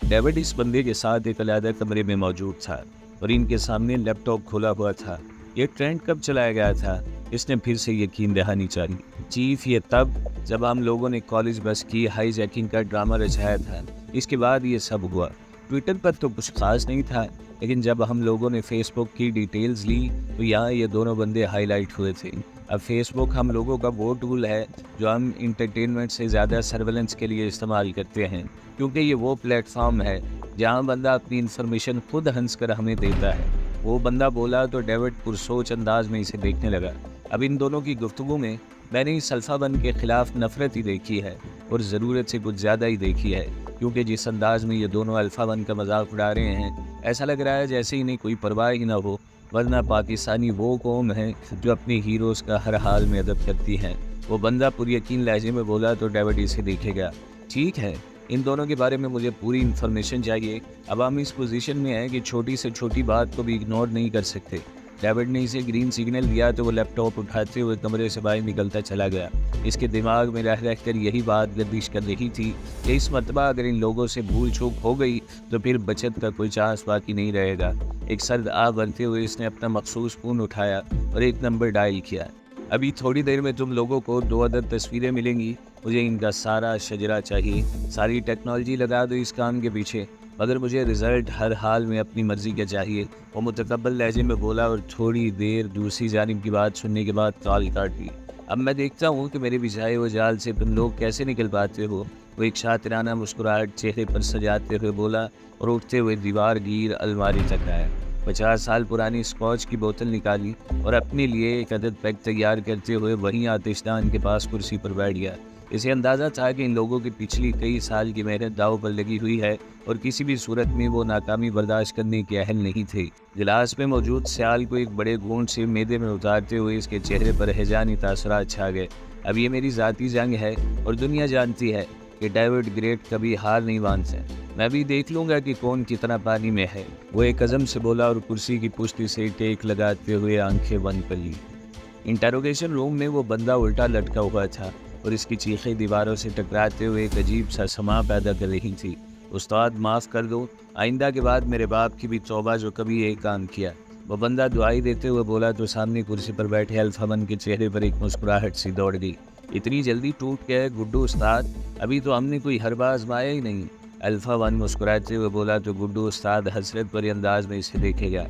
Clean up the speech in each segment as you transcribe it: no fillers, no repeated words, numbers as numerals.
David इस बंदे के साथ एक अलग कमरे में मौजूद था और इनके सामने लैपटॉप खोला हुआ था। ये ट्रेंड कब चलाया गया था, इसने फिर से यकीन दहानी चाहिए। चीफ, ये तब जब हम लोगों ने कॉलेज बस की हाईजैकिंग का ड्रामा रचाया था। इसके बाद ये सब हुआ। ट्विटर पर तो कुछ खास नहीं था, लेकिन जब हम लोगों ने फेसबुक की डिटेल्स ली तो यहाँ ये दोनों बंदे हाईलाइट हुए थे। अब फेसबुक हम लोगों का वो टूल है जो हम इंटरटेनमेंट से ज़्यादा सर्वेलेंस के लिए इस्तेमाल करते हैं, क्योंकि ये वो प्लेटफॉर्म है जहाँ बंदा अपनी इन्फॉर्मेशन खुद हंस कर हमें देता है। वो बंदा बोला तो डेविड पुरसोच अंदाज में इसे देखने लगा। अब इन दोनों की गुफ्तगू में मैंने इस अल्फाबन के खिलाफ नफरत ही देखी है, और ज़रूरत से कुछ ज़्यादा ही देखी है, क्योंकि जिस अंदाज में ये दोनों अल्फाबन का मजाक उड़ा रहे हैं, ऐसा लग रहा है जैसे इन्हें कोई परवाह ही ना हो। वरना पाकिस्तानी वो कौम है जो अपने हीरोज़ का हर हाल में अदब करती है। वो बंदा पुरयकीन लहजे में बोला तो डेविड इसे देखेगा। ठीक है, इन दोनों के बारे में मुझे पूरी इन्फॉर्मेशन चाहिए। अब हम इस पोजीशन में हैं कि छोटी से छोटी बात को भी इग्नोर नहीं कर सकते। डेविड ने इसे ग्रीन सिग्नल दिया तो वो लैपटॉप उठाते हुए कमरे से बाहर निकलता चला गया। इसके दिमाग में रह कर यही बात गर्दिश कर रही थी कि इस मरतबा अगर इन लोगों से भूल चूक हो गई तो फिर बचत का कोई चांस बाकी नहीं रहेगा। एक सर्द आह भरते हुए इसने अपना मखसूस फ़ोन उठाया और एक नंबर डायल किया। अभी थोड़ी देर में तुम लोगों को 2 अदद तस्वीरें मिलेंगी। मुझे इनका सारा शजरा चाहिए। सारी टेक्नोलॉजी लगा दो इस काम के पीछे, मगर मुझे रिज़ल्ट हर हाल में अपनी मर्ज़ी का चाहिए। वो मुतकब्बल लहजे में बोला और थोड़ी देर दूसरी जानिब की बात सुनने के बाद कॉल काट दी। अब मैं देखता हूँ कि मेरे बिछाए हुए जाल से तुम लोग कैसे निकल पाते हो। वो एक शातिराना मुस्कुराहट चेहरे पर सजाते हुए बोला और उठते हुए दीवार गिर अलमारी तक आया। 50 साल पुरानी स्कॉच की बोतल निकाली और अपने लिए एक अदद पैक तैयार करते हुए वहीं आतिशदान के पास कुर्सी पर बैठ गया। इसे अंदाज़ा था कि इन लोगों की पिछली कई साल की मेहनत दांव पर लगी हुई है और किसी भी सूरत में वो नाकामी बर्दाश्त करने के अहल नहीं थे। गिलास में मौजूद स्याल को एक बड़े घूंट से मैदे में उतारते हुए इसके चेहरे पर हैजानी तासुरात छा गए। अब ये मेरी ज़ाती जंग है और दुनिया जानती है कि डेविड ग्रेट कभी हार नहीं मानता। मैं भी देख लूँगा कि कौन कितना पानी में है। वो एक अज़म से बोला और कुर्सी की पुश्ती से टेक लगाते हुए आंखें बंद कर ली। इंटरोगेशन रूम में वो बंदा उल्टा लटका हुआ था और इसकी चीखें दीवारों से टकराते हुए एक अजीब सा समा पैदा कर रही थी। उस्ताद माफ़ कर दो, आइंदा के बाद मेरे बाप की भी तौबा जो कभी ये काम किया। वो बंदा दुआई देते हुए बोला तो सामने कुर्सी पर बैठे अल्फाबन के चेहरे पर एक मुस्कुराहट सी दौड़ गई। इतनी जल्दी टूट गए गुड्डू उस्ताद, अभी तो हमने कोई हरबा आजमाया ही नहीं। अल्फाबन मुस्कुराते हुए बोला तो गुड्डू उस्ताद हसरत भरे अंदाज में इसे देखेगा।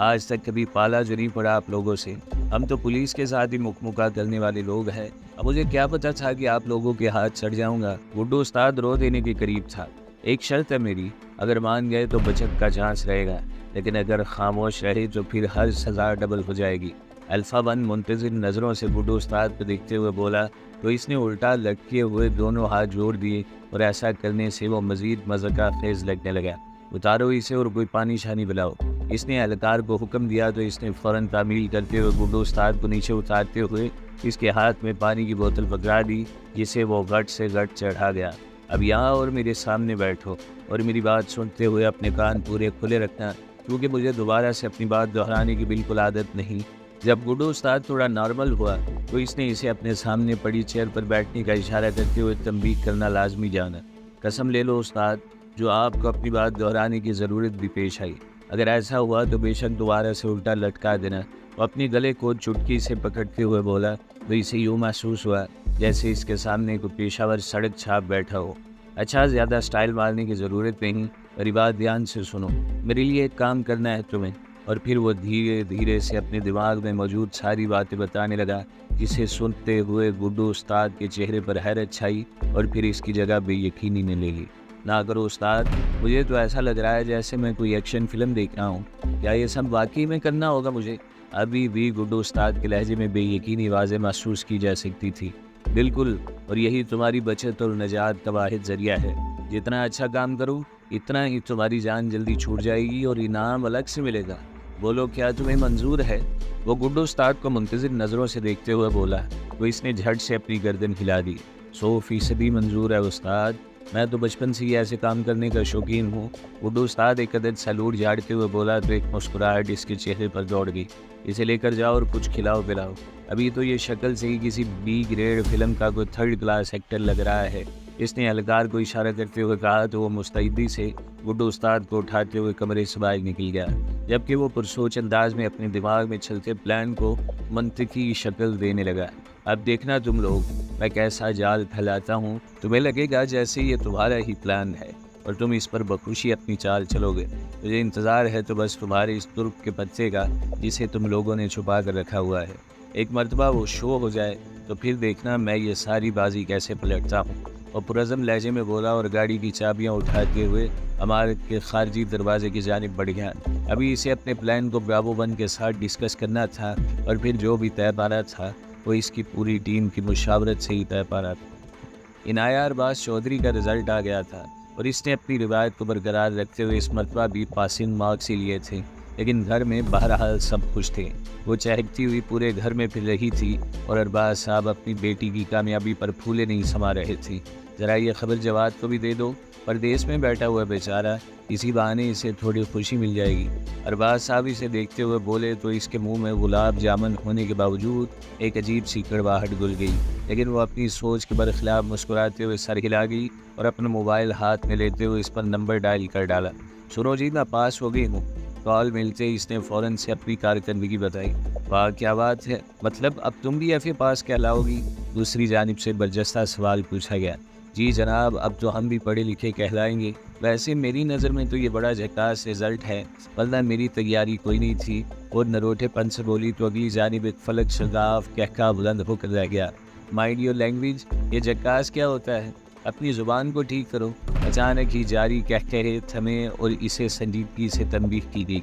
आज तक कभी पाला जो नहीं पड़ा आप लोगों से। हम तो पुलिस के साथ ही मुकमुका करने वाले लोग हैं। अब मुझे क्या पता था कि आप लोगों के हाथ चढ़ जाऊंगा। गुड्डू उस्ताद रो देने के करीब था। एक शर्त है मेरी, अगर मान गए तो बचत का चांस रहेगा, लेकिन अगर खामोश रहे तो फिर हर सज़ा डबल हो जाएगी। अल्फाबन मुंतज़िर नज़रों से गुड्डू उस्ताद को देखते हुए बोला तो इसने उल्टा लटके हुए दोनों हाथ जोड़ दिए और ऐसा करने से वो मज़ीद मज़ाक़ खेज़ लगने लगा। उतारो इसे और कोई पानी शानी पिलाओ। इसने एहलकार को हुक्म दिया तो इसने फ़ौरन तामील करते हुए गुड्डू उस्ताद को नीचे उतारते हुए इसके हाथ में पानी की बोतल पकड़ा दी, जिसे वो गट से गट चढ़ा गया। अब यहाँ और मेरे सामने बैठो और मेरी बात सुनते हुए अपने कान पूरे खुले रखना, क्योंकि मुझे दोबारा से अपनी बात दोहराने की बिल्कुल आदत नहीं। जब गुड्डू उस्ताद थोड़ा नॉर्मल हुआ तो इसने इसे अपने सामने पड़ी चेयर पर बैठने का इशारा करते हुए तंबीह करना लाजमी जाना। कसम ले लो उस्ताद, जो आपको अपनी बात दोहराने की ज़रूरत भी पेश आई। अगर ऐसा हुआ तो बेशक दोबारा से उल्टा लटका देना। वो अपने गले को चुटकी से पकड़ते हुए बोला तो इसे यूँ महसूस हुआ जैसे इसके सामने कोई पेशावर सड़क छाप बैठा हो। अच्छा, ज़्यादा स्टाइल मारने की ज़रूरत नहीं, मेरी बात ध्यान से सुनो। मेरे लिए एक काम करना है तुम्हें। और फिर वो धीरे धीरे से अपने दिमाग में मौजूद सारी बातें बताने लगा, जिसे सुनते हुए गुड्डू उस्ताद के चेहरे पर हैरत छाई और फिर इसकी जगह बेयकीनी ने ले ली। ना करो उस्ताद, मुझे तो ऐसा लग रहा है जैसे मैं कोई एक्शन फिल्म देख रहा हूँ। क्या ये सब वाकई में करना होगा मुझे? अभी भी गुड्डू उस्ताद के लहजे में बेयकीनी आवाज़ें महसूस की जा सकती थी। बिल्कुल, और यही तुम्हारी बचत और निजात का वाहिद ज़रिया है। जितना अच्छा काम करो इतना ही तुम्हारी जान जल्दी छूट जाएगी और इनाम अलग से मिलेगा। बोलो, क्या तुम्हें मंजूर है? वो गुड्डू उस्ताद को मुंतज़िर नज़रों से देखते हुए बोला तो इसने झट से अपनी गर्दन हिला दी। 100% मंजूर है उस्ताद, मैं तो बचपन से ही ऐसे काम करने का शौकीन हूँ। गुड्डू उस्ताद एक अदद सैलूट झाड़ते हुए बोला तो एक मुस्कुराहट इसके चेहरे पर दौड़ गई। इसे लेकर जाओ और कुछ खिलाओ पिलाओ। अभी तो ये शक्ल से ही किसी बी ग्रेड फिल्म का कोई 3rd क्लास एक्टर लग रहा है। اس نے اہلکار کو اشارہ کرتے ہوئے کہا تو وہ مستعدی سے گڈو استاد کو اٹھاتے ہوئے کمرے سے باہر نکل گیا، جبکہ وہ پرسوچ انداز میں اپنے دماغ میں چلتے پلان کو منطقی شکل دینے لگا۔ اب دیکھنا تم لوگ، میں کیسا جال پھیلاتا ہوں، تمہیں لگے گا جیسے یہ تمہارا ہی پلان ہے اور تم اس پر بخوشی اپنی چال چلو گے۔ مجھے انتظار ہے تو بس تمہارے اس ترک کے پتے کا جسے تم لوگوں نے چھپا کر رکھا ہوا ہے۔ ایک مرتبہ وہ شو ہو جائے تو پھر دیکھنا میں یہ ساری بازی کیسے پلٹتا ہوں۔ اور پرعزم لہجے میں بولا اور گاڑی کی چابیاں اٹھاتے ہوئے عمارت کے خارجی دروازے کی جانب بڑھ گیا۔ ابھی اسے اپنے پلان کو برابو 1 کے ساتھ ڈسکس کرنا تھا اور پھر جو بھی طے پانا تھا وہ اس کی پوری ٹیم کی مشاورت سے ہی طے پانا تھا۔ عنایہ ارباز چودھری کا رزلٹ آ گیا تھا اور اس نے اپنی روایت کو برقرار رکھتے ہوئے اس مرتبہ بھی پاسنگ مارکس ہی لیے تھے، لیکن گھر میں بہرحال سب خوش تھے۔ وہ چہکتی ہوئی پورے گھر میں پھر رہی تھی اور ارباز صاحب اپنی بیٹی کی کامیابی پر پھولے نہیں سما رہے تھے۔ ذرا یہ خبر جواد کو بھی دے دو، پردیس میں بیٹھا ہوا بیچارہ، اسی بہانے اسے تھوڑی خوشی مل جائے گی۔ ارباز صاحب اسے دیکھتے ہوئے بولے تو اس کے منہ میں گلاب جامن ہونے کے باوجود ایک عجیب سی کڑواہٹ گل گئی، لیکن وہ اپنی سوچ کے برخلاف مسکراتے ہوئے سر ہلا گئی اور اپنا موبائل ہاتھ میں لیتے ہوئے اس پر نمبر ڈائل کر ڈالا۔ سنو جی، میں پاس ہو گئی ہوں۔ کال ملتے ہی اس نے فوراً سے اپنی کارکردگی بتائی۔ واہ کیا بات ہے، مطلب اب تم بھی ایف اے پاس کہلاؤ گی؟ دوسری جانب سے برجستہ سوال پوچھا گیا۔ جی جناب، اب تو ہم بھی پڑھے لکھے کہلائیں گے۔ ویسے میری نظر میں تو یہ بڑا جھکاس رزلٹ ہے، ورنہ میری تیاری کوئی نہیں تھی۔ اور نروٹے پن سے بولی تو اگلی جانب ایک فلک شگاف کہکا بلند ہو کر رہ گیا۔ مائنڈ یور لینگویج، یہ جھکاس کیا ہوتا ہے؟ اپنی زبان کو ٹھیک کرو۔ اچانک ہی جاری کہکہے تھمے اور اسے سنجیدگی سے تنبیہ کی گئی۔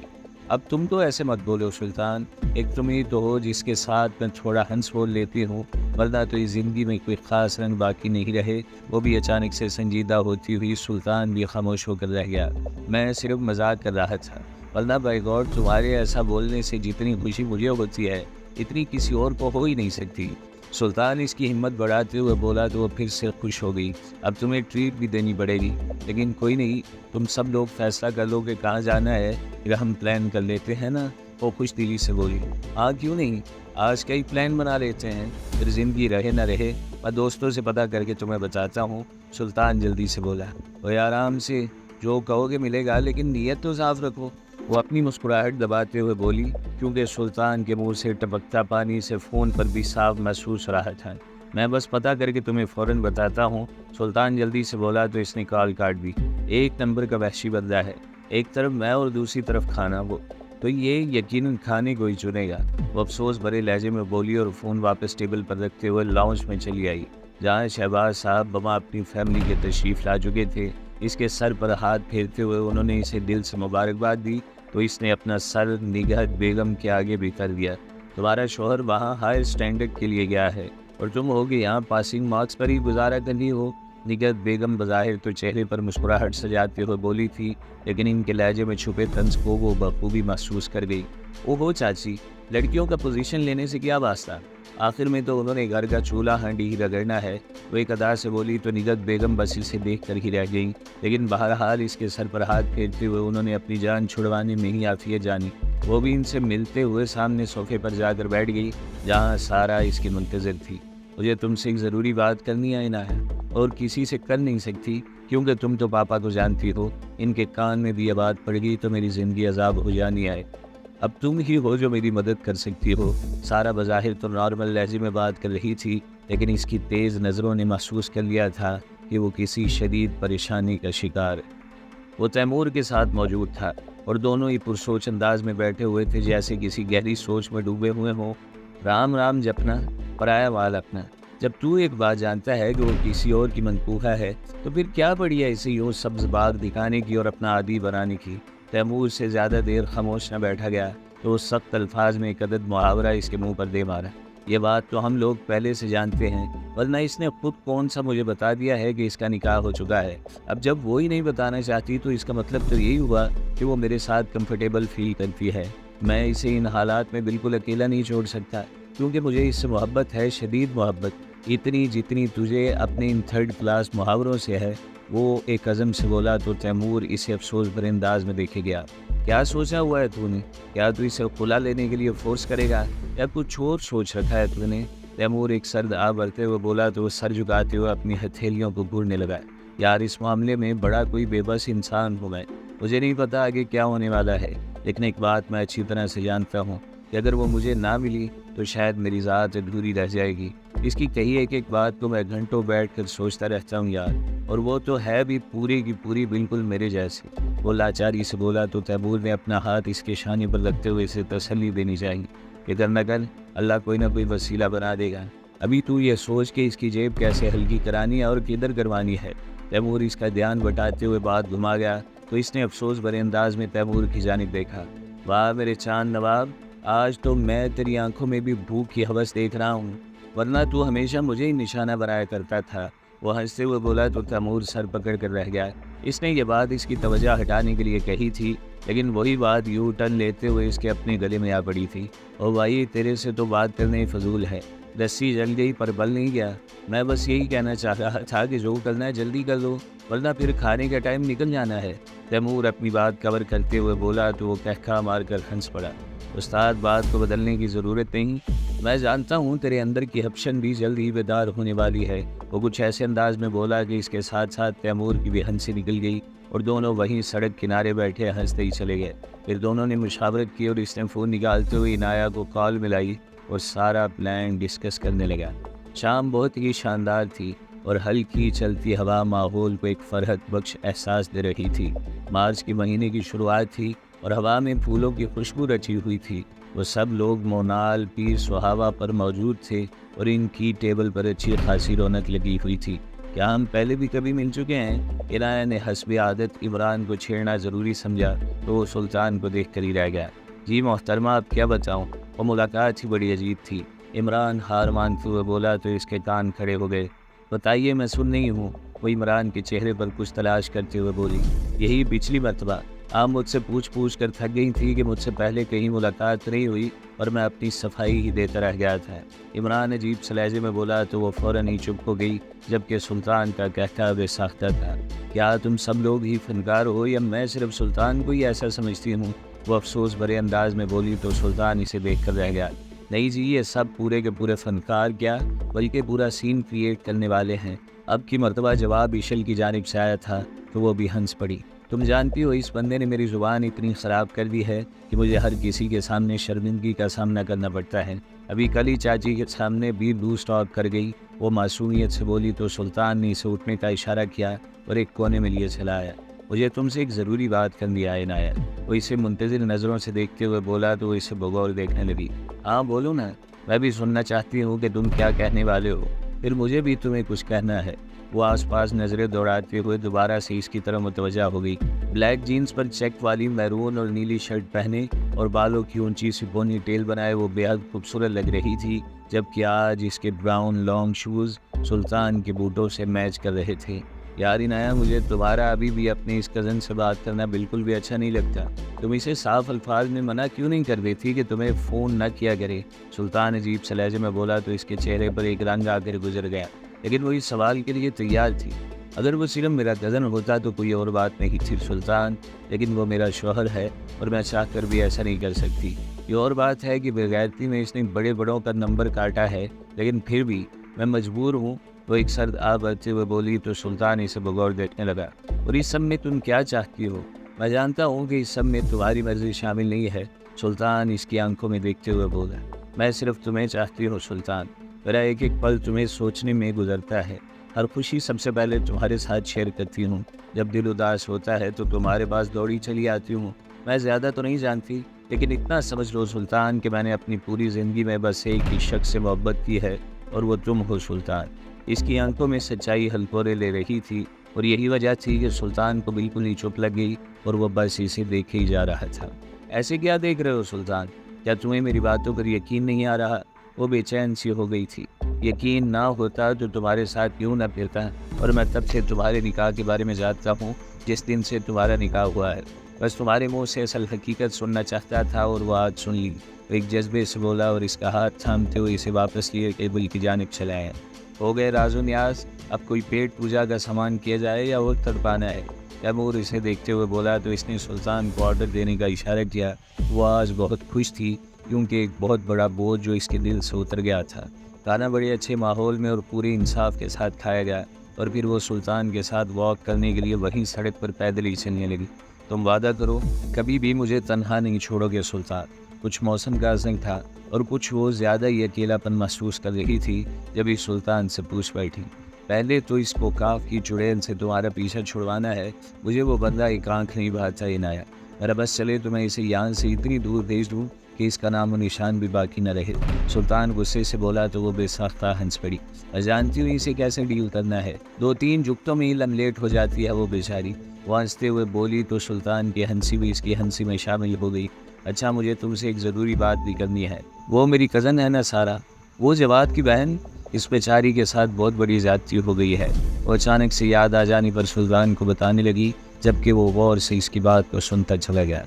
اب تم تو ایسے مت بولو سلطان، ایک تم ہی تو ہو جس کے ساتھ میں تھوڑا ہنس بول لیتی ہوں، ورنہ تو اس زندگی میں کوئی خاص رنگ باقی نہیں رہے۔ وہ بھی اچانک سے سنجیدہ ہوتی ہوئی سلطان بھی خاموش ہو کر رہ گیا۔ میں صرف مذاق کر رہا تھا، ورنہ بائی گاڈ تمہارے ایسا بولنے سے جتنی خوشی مجھے ہوتی ہے اتنی کسی اور کو ہو ہی نہیں سکتی۔ سلطان اس کی ہمت بڑھاتے ہوئے بولا تو وہ پھر سے خوش ہو گئی۔ اب تمہیں ٹریٹ بھی دینی پڑے گی، لیکن کوئی نہیں، تم سب لوگ فیصلہ کر لو کہ کہاں جانا ہے، پھر ہم پلان کر لیتے ہیں نا۔ وہ خوش دلی سے بولی۔ ہاں کیوں نہیں، آج کا ہی پلان بنا لیتے ہیں، پھر زندگی رہے نہ رہے میں دوستوں سے پتہ کر کے تمہیں بتاتا ہوں۔ سلطان جلدی سے بولا۔ وہ آرام سے، جو کہو گے ملے گا، لیکن نیت تو صاف رکھو۔ وہ اپنی مسکراہٹ دباتے ہوئے بولی، کیونکہ سلطان کے منہ سے ٹپکتا پانی سے فون پر بھی صاف محسوس رہا تھا۔ میں بس پتہ کر کے تمہیں فوراً بتاتا ہوں۔ سلطان جلدی سے بولا تو اس نے کال کاٹ دی۔ ایک نمبر کا وحشی بندہ ہے، ایک طرف میں اور دوسری طرف کھانا، وہ تو یہ یقیناً کھانے کو ہی چنے گا۔ وہ افسوس بھرے لہجے میں بولی اور فون واپس ٹیبل پر رکھتے ہوئے لاؤنج میں چلی آئی، جہاں شہباز صاحب بما اپنی فیملی کے تشریف لا چکے تھے۔ اس کے سر پر ہاتھ پھیرتے ہوئے انہوں نے اسے دل سے مبارکباد دی تو اس نے اپنا سر نگہت بیگم کے آگے بھی کر دیا۔ تمہارا شوہر وہاں ہائر اسٹینڈرڈ کے لیے گیا ہے اور تم ہوگے یہاں پاسنگ مارکس پر ہی گزارا کرنی ہو۔ نگہت بیگم بظاہر تو چہرے پر مسکراہٹ سجاتے ہوئے بولی تھی، لیکن ان کے لہجے میں چھپے طنز کو وہ بخوبی محسوس کر گئی۔ اوہو چاچی، لڑکیوں کا پوزیشن لینے سے کیا واسطہ، آخر میں تو انہوں نے گھر کا چولہا ہانڈی ہی رگڑنا ہے۔ وہ ایک ادا سے بولی تو نگہت بیگم بس اسے دیکھ کر ہی رہ گئی، لیکن بہرحال اس کے سر پر ہاتھ پھیرتے ہوئے انہوں نے اپنی جان چھڑوانے میں ہی عافیت جانی۔ وہ بھی ان سے ملتے ہوئے سامنے صوفے پر جا کر بیٹھ گئی، جہاں سارا اس کی منتظر تھی۔ مجھے تم سے ایک ضروری بات کرنی ہے عنایہ، اور کسی سے کر نہیں سکتی، کیونکہ تم تو پاپا کو جانتی ہو، ان کے کان میں بھی یہ بات پڑ گئی تو میری زندگی عذاب ہو جانی ہے۔ اب تم ہی ہو جو میری مدد کر سکتی ہو۔ سارا بظاہر تو نارمل لہجے میں بات کر رہی تھی، لیکن اس کی تیز نظروں نے محسوس کر لیا تھا کہ وہ کسی شدید پریشانی کا شکار ہے۔ وہ تیمور کے ساتھ موجود تھا اور دونوں ہی پرسوچ انداز میں بیٹھے ہوئے تھے، جیسے کسی گہری سوچ میں ڈوبے ہوئے ہوں۔ رام رام جپنا، پرایا مال اپنا۔ جب تو ایک بات جانتا ہے کہ وہ کسی اور کی منقوحہ ہے تو پھر کیا پڑی ہے اسے یوں سبز باغ دکھانے کی اور اپنا عادی بنانے کی۔ تیمور سے زیادہ دیر خاموش نہ بیٹھا گیا تو اس سخت الفاظ میں ایک عدد محاورہ اس کے منہ پر دے مارا۔ یہ بات تو ہم لوگ پہلے سے جانتے ہیں، ورنہ اس نے خود کون سا مجھے بتا دیا ہے کہ اس کا نکاح ہو چکا ہے۔ اب جب وہ ہی نہیں بتانا چاہتی تو اس کا مطلب تو یہی ہوا کہ وہ میرے ساتھ کمفرٹیبل فیل کرتی ہے۔ میں اسے ان حالات میں بالکل اکیلا نہیں چھوڑ سکتا، کیونکہ مجھے اس سے محبت ہے، شدید محبت، اتنی جتنی تجھے اپنے ان تھرڈ کلاس محاوروں سے ہے۔ وہ ایک عزم سے بولا تو تیمور اسے افسوس بھرے انداز میں دیکھے گیا۔ کیا سوچا ہوا ہے تو نے؟ کیا تو اسے خلا لینے کے لیے فورس کرے گا یا کچھ اور سوچ رکھا ہے تو نے؟ तैमूर एक सर्द आ बढ़ते हुए बोला तो वो सर झुकाते हुए अपनी हथेलियों को घूरने लगा। यार इस मामले में बड़ा कोई बेबस इंसान हूँ मैं, मुझे नहीं पता आगे क्या होने वाला है, लेकिन एक बात मैं अच्छी तरह से जानता हूँ कि अगर वो मुझे ना मिली तो शायद मेरी ज़ात अधूरी रह जाएगी। इसकी कही एक एक बात को मैं घंटों बैठ कर सोचता रहता हूँ यार, और वो तो है भी पूरी की पूरी बिल्कुल मेरे जैसी। वो लाचारी से बोला तो तैमूर ने अपना हाथ इसके शाने पर रखते हुए इसे तसल्ली देनी चाहिए। इधर न कर, अल्लाह कोई ना कोई वसीला बना देगा। अभी तू ये सोच के इसकी जेब कैसे हल्की करानी है और किधर करवानी है। तैमूर इसका ध्यान बटाते हुए बात घुमा गया तो इसने अफसोस भरे अंदाज में तैमूर की जानिब देखा। वाह मेरे चांद नवाब, आज तो मैं तेरी आंखों में भी भूख की हवस देख रहा हूँ, वरना तू हमेशा मुझे ही निशाना बनाया करता था। वो हंसते हुए बोला तो तैमूर सर पकड़ कर रह गया। इसने ये बात इसकी तवज्जो हटाने के लिए कही थी, लेकिन वही बात यू टर्न लेते हुए इसके अपने गले में आ पड़ी थी। और भाई तेरे से तो बात करना ही फजूल है, रस्सी जल गई पर बल नहीं गया। मैं बस यही कहना चाह रहा था कि जो करना है जल्दी कर लो, वरना फिर खाने का टाइम निकल जाना है। तैमूर अपनी बात कवर करते हुए बोला तो वो कहका मार कर हंस पड़ा। उस्ताद बात को बदलने की ज़रूरत नहीं, मैं जानता हूँ तेरे अंदर की हपशन भी जल्द ही बेदार होने वाली है। वो कुछ ऐसे अंदाज में बोला कि इसके साथ साथ तैमूर की भी हंसी निकल गई और दोनों वहीं सड़क किनारे बैठे हंसते ही चले गए। फिर दोनों ने मुशावरत की और इसने फ़ोन निकालते हुए इनाया को कॉल मिलाई और सारा प्लान डिस्कस करने लगा। शाम बहुत ही शानदार थी और हल्की चलती हवा माहौल को एक फरहत बख्श एहसास दे रही थी। मार्च के महीने की शुरुआत थी और हवा में फूलों की खुशबू रची हुई थी। वो सब लोग मोनाल पीर सुहावा पर मौजूद थे और इनकी टेबल पर अच्छी खासी रौनक लगी हुई थी। क्या हम पहले भी कभी मिल चुके हैं? इनाया ने हस्बे आदत इमरान को छेड़ना ज़रूरी समझा तो वो सुल्तान को देख कर ही रह गया। जी मोहतरमा, आप क्या बताऊँ, वो मुलाकात ही बड़ी अजीब थी। इमरान हार मानते हुए बोला तो इसके कान खड़े हो गए। बताइए, मैं सुन नहीं हूँ, वो इमरान के चेहरे पर कुछ तलाश करते हुए बोली। यही पिछली मरतबा आप मुझसे पूछ कर थक गई थी कि मुझसे पहले कहीं मुलाकात नहीं हुई और मैं अपनी सफाई ही देता रह गया था। इमरान अजीब से लहजे में बोला तो वो फ़ौरन ही चुप हो गई, जबकि सुल्तान का कहता बेसाख्ता था। क्या तुम सब लोग ही फनकार हो या मैं सिर्फ सुल्तान को ही ऐसा समझती हूँ? वो अफसोस भरे अंदाज में बोली तो सुल्तान इसे देख कर रह गया। नहीं जी, ये सब पूरे के पूरे फनकार क्या बल्कि पूरा सीन क्रिएट करने वाले हैं। अब की मरतबा जवाब ईशल की जानिब से आया था तो वो भी हंस पड़ी। तुम जानती हो इस बंदे ने मेरी ज़ुबान इतनी ख़राब कर दी है कि मुझे हर किसी के सामने शर्मिंदगी का सामना करना पड़ता है। अभी कल ही चाची के सामने भी लू स्टॉप कर गई। वो मासूमियत से बोली तो सुल्तान ने इसे उठने का इशारा किया और एक कोने में लिए चला आया। मुझे तुमसे एक ज़रूरी बात करनी है इनाया। वो इसे मुंतज़िर नज़रों से देखते हुए बोला तो इसे बगौर देखने लगी। हाँ बोलो ना, मैं भी सुनना चाहती हूँ कि तुम क्या कहने वाले हो, फिर मुझे भी तुम्हें कुछ कहना है। वो आसपास नज़रें दौड़ाते हुए दोबारा से इसकी तरफ मुतवज्जा हो गई। ब्लैक जीन्स पर चेक वाली मैरून और नीली शर्ट पहने और बालों की ऊंची सी पोनी टेल बनाए वो बेहद खूबसूरत लग रही थी, जबकि आज इसके ब्राउन लॉन्ग शूज़ सुल्तान के बूटों से मैच कर रहे थे। यार इनाया, मुझे तुम्हारा अभी भी अपने इस कज़न से बात करना बिल्कुल भी अच्छा नहीं लगता। तुम इसे साफ अल्फाज में मना क्यों नहीं कर रही थी कि तुम्हें फ़ोन न किया करे? सुल्तान अजीब से लहजे में बोला तो इसके चेहरे पर एक रंग आकर गुजर गया, लेकिन वो इस सवाल के लिए तैयार थी। अगर वो सिर्फ मेरा कज़न होता तो कोई और बात नहीं थी सुल्तान, लेकिन वो मेरा शौहर है और मैं चाह कर भी ऐसा नहीं कर सकती। ये और बात है कि बेगैरती में इसने बड़े बड़ों का नंबर काटा है, लेकिन फिर भी मैं मजबूर हूँ। वो एक सर्द आ बढ़ते हुए बोली तो सुल्तान इसे बगौर देखने लगा। और इस सब में तुम क्या चाहती हो? मैं जानता हूँ कि इस सब में तुम्हारी मर्जी शामिल नहीं है, सुल्तान इसकी आंखों में देखते हुए बोला। मैं सिर्फ तुम्हें चाहती हूँ सुल्तान, मेरा एक एक पल तुम्हें सोचने में गुजरता है। हर खुशी सबसे पहले तुम्हारे साथ शेयर करती हूँ, जब दिल उदास होता है तो तुम्हारे पास दौड़ी चली आती हूँ। मैं ज़्यादा तो नहीं जानती, लेकिन इतना समझ लो सुल्तान कि मैंने अपनी पूरी ज़िंदगी में बस एक ही शख्स से मोहब्बत की है और वो तुम हो सुल्तान। इसकी आंखों में सच्चाई हलकोरे ले रही थी और यही वजह थी कि सुल्तान को बिल्कुल ही चुप लग गई और वह बस इसे देखे ही जा रहा था। ऐसे क्या देख रहे हो सुल्तान? क्या तुम्हें मेरी बातों पर यकीन नहीं आ रहा? वो बेचैन सी हो गई थी। यकीन ना होता तो तुम्हारे साथ क्यों ना फिरता, और मैं तब से तुम्हारे निकाह के बारे में जानता हूँ जिस दिन से तुम्हारा निकाह हुआ है। बस तुम्हारे मुंह से असल हकीकत सुनना चाहता था और वो आज सुन ली। एक जज्बे से बोला और इसका हाथ थामते हुए इसे वापस लिए टेबल की जानिब चलाया। हो गए राजू न्यास, अब कोई पेट पूजा का सामान किया जाए या वक्त तड़पाना है? तैमूर इसे देखते हुए बोला तो इसने सुल्तान को ऑर्डर देने का इशारा किया। वो आज बहुत खुश थी क्योंकि एक बहुत बड़ा बोझ जो इसके दिल से उतर गया था کھانا بڑے اچھے ماحول میں اور پورے انصاف کے ساتھ کھایا گیا اور پھر وہ سلطان کے ساتھ واک کرنے کے لیے وہیں سڑک پر پیدل ہی چلنے لگی۔ تم وعدہ کرو کبھی بھی مجھے تنہا نہیں چھوڑو گے سلطان۔ کچھ موسم کا اثر تھا اور کچھ وہ زیادہ ہی اکیلا پن محسوس کر رہی تھی جب اس سلطان سے پوچھ بیٹھی، پہلے تو اس کو کاف کی چڑیل سے تمہارا پیچھا چھڑوانا ہے، مجھے وہ بندہ ایک آنکھ نہیں بھاتا عنایا، میرا بس چلے تو میں اسے یہاں سے اتنی دور بھیج دوں کہ اس کا نام و نشان بھی باقی نہ رہے۔ سلطان غصے سے بولا تو وہ بے ساختہ ہنس پڑی، میں جانتی ہوں اسے کیسے ڈیل کرنا ہے، 2-3 جگتوں میں ہی لملیٹ ہو جاتی ہے وہ بیچاری۔ وہ ہنستے ہوئے بولی تو سلطان کی ہنسی بھی اس کی ہنسی میں شامل ہو گئی۔ اچھا مجھے تم سے ایک ضروری بات بھی کرنی ہے، وہ میری کزن ہے نا سارا، وہ جواد کی بہن، اس بیچاری کے ساتھ بہت بڑی زیادتی ہو گئی ہے۔ وہ اچانک سے یاد آ جانے پر سلطان کو بتانے لگی جبکہ وہ غور سے اس کی بات کو سنتا چلا گیا۔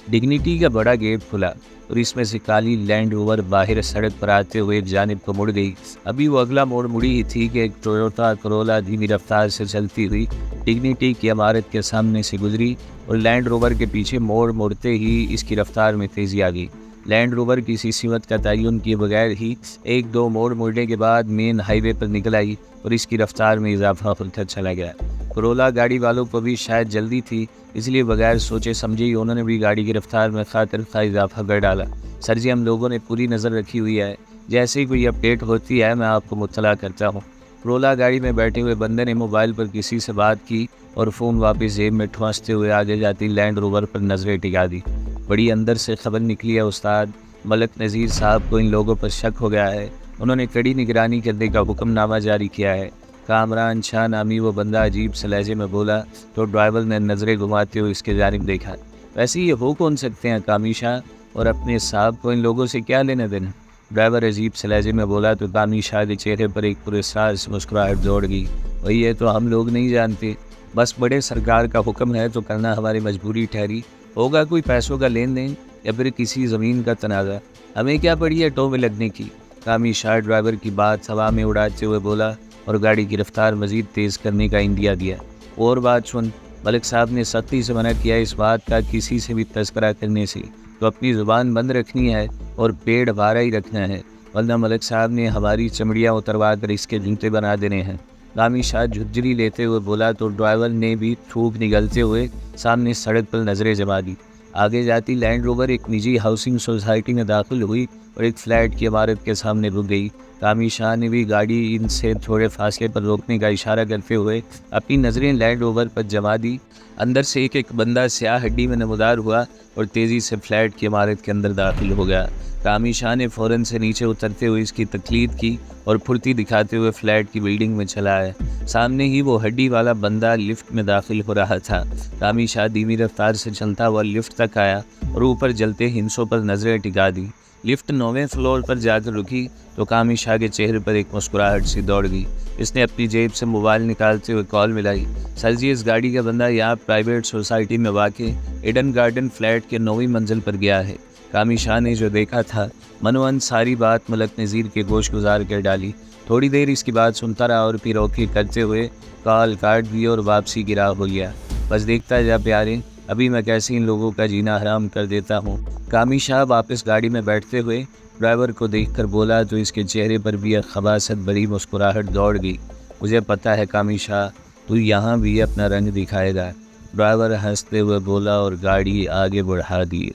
ڈگنیٹی کا بڑا گیٹ کھلا اور اس میں سے کالی لینڈ روور باہر سڑک پر آتے ہوئے ایک جانب کو مڑ گئی۔ ابھی وہ اگلا موڑ مڑی ہی تھی کہ ایک ٹویوٹا کرولا دھیمی رفتار سے چلتی ہوئی ڈگنیٹی کی عمارت کے سامنے سے گزری اور لینڈ روور کے پیچھے موڑ موڑتے ہی اس کی رفتار میں تیزی آ گئی۔ لینڈ روور کسی سمت کا تعین کیے بغیر ہی 1-2 موڑ موڑنے کے بعد مین ہائی وے پر نکل آئی اور اس کی رفتار میں اضافہ ہوتا چلا گیا۔ کرولا گاڑی والوں کو بھی شاید جلدی تھی، اس لیے بغیر سوچے سمجھے ہی انہوں نے بھی گاڑی کی رفتار میں خاطر خواہ اضافہ کر ڈالا۔ سر جی ہم لوگوں نے پوری نظر رکھی ہوئی ہے، جیسے ہی کوئی اپڈیٹ ہوتی ہے میں آپ کو مطلع کرتا ہوں۔ کرولا گاڑی میں بیٹھے ہوئے بندے نے موبائل پر کسی سے بات کی اور فون واپس جیب میں ٹھونستے ہوئے آگے جاتی لینڈ روور پر نظریں ٹکا دی۔ بڑی اندر سے خبر نکلی ہے استاد، ملک نذیر صاحب کو ان لوگوں پر شک ہو گیا ہے، انہوں نے کڑی نگرانی کرنے کا حکم نامہ جاری کیا ہے۔ کامران شاہ نامی وہ بندہ عجیب سے لہجے میں بولا تو ڈرائیور نے نظریں گھماتے ہوئے اس کے جانب دیکھا۔ ویسے یہ ہو کون سکتے ہیں کامی شاہ، اور اپنے صاحب کو ان لوگوں سے کیا لینا دینا؟ ڈرائیور عجیب سے لہجے میں بولا تو کامی شاہ کے چہرے پر ایک پراسرار مسکراہٹ دوڑ گئی۔ وہی ہے تو ہم لوگ نہیں جانتے، بس بڑے سرکار کا حکم ہے تو کرنا ہماری مجبوری ٹھہری، ہوگا کوئی پیسوں کا لین دین یا پھر کسی زمین کا تنازع، ہمیں کیا پڑی ہے ٹو میں لگنے کی؟ کامی شاہ ڈرائیور کی بات ہوا میں اڑاتے ہوئے بولا اور گاڑی کی رفتار مزید تیز کرنے کا اندیا دیا۔ اور بات سن، ملک صاحب نے سختی سے منع کیا اس بات کا کسی سے بھی تذکرہ کرنے سے، تو اپنی زبان بند رکھنی ہے اور پیڑ بھارا ہی رکھنا ہے، ورنہ ملک صاحب نے ہماری چمڑیاں اتروا کر اس کے جوتے بنا دینے ہیں۔ کامی شاہ جھجری لیتے ہوئے بولا تو ڈرائیور نے بھی تھوک نگلتے ہوئے سامنے سڑک پر نظریں جما دی۔ آگے جاتی لینڈ روور ایک نجی ہاؤسنگ سوسائٹی میں داخل ہوئی اور ایک فلیٹ کی عمارت کے سامنے رک گئی۔ کامی شاہ نے بھی گاڑی ان سے تھوڑے فاصلے پر روکنے کا اشارہ کرتے ہوئے اپنی نظریں لینڈ روور پر جما دی۔ اندر سے ایک بندہ سیاہ ہڈی میں نمودار ہوا اور تیزی سے فلیٹ کی عمارت کے اندر داخل ہو گیا۔ کامی شاہ نے فوراً سے نیچے اترتے ہوئے اس کی تقلید کی اور پھرتی دکھاتے ہوئے فلیٹ کی بلڈنگ میں چلا آیا۔ سامنے ہی وہ ہڈی والا بندہ لفٹ میں داخل ہو رہا تھا۔ کامی شاہ دھیمی رفتار سے چلتا ہوا لفٹ تک آیا اور اوپر جلتے ہندسوں پر نظریں ٹکا دی۔ لفٹ 9ویں فلور پر جا کر رکی تو کامی شاہ کے چہرے پر ایک مسکراہٹ سی دوڑ گئی۔ اس نے اپنی جیب سے موبائل نکالتے ہوئے کال ملائی۔ سر جی اس گاڑی کا بندہ یہاں پرائیویٹ سوسائٹی میں واقع ایڈن گارڈن فلیٹ کے 9ویں منزل پر گیا ہے۔ کامی شاہ نے جو دیکھا تھا منوان ساری بات ملک نذیر کے گوش گزار کر ڈالی۔ تھوڑی دیر اس کی بات سنتا رہا اور پھر اوکے کرتے ہوئے کال کاٹ دی اور واپسی کی راہ ہو گیا۔ بس دیکھتا جا پیارے، ابھی میں کیسے ان لوگوں کا جینا حرام کر دیتا ہوں۔ کامی شاہ واپس گاڑی میں بیٹھتے ہوئے ڈرائیور کو دیکھ کر بولا تو اس کے چہرے پر بھی ایک خباثت بڑی مسکراہٹ دوڑ گئی۔ مجھے پتہ ہے کامی شاہ تو یہاں بھی اپنا رنگ دکھائے گا۔ ڈرائیور ہنستے ہوئے بولا اور گاڑی آگے بڑھا دی۔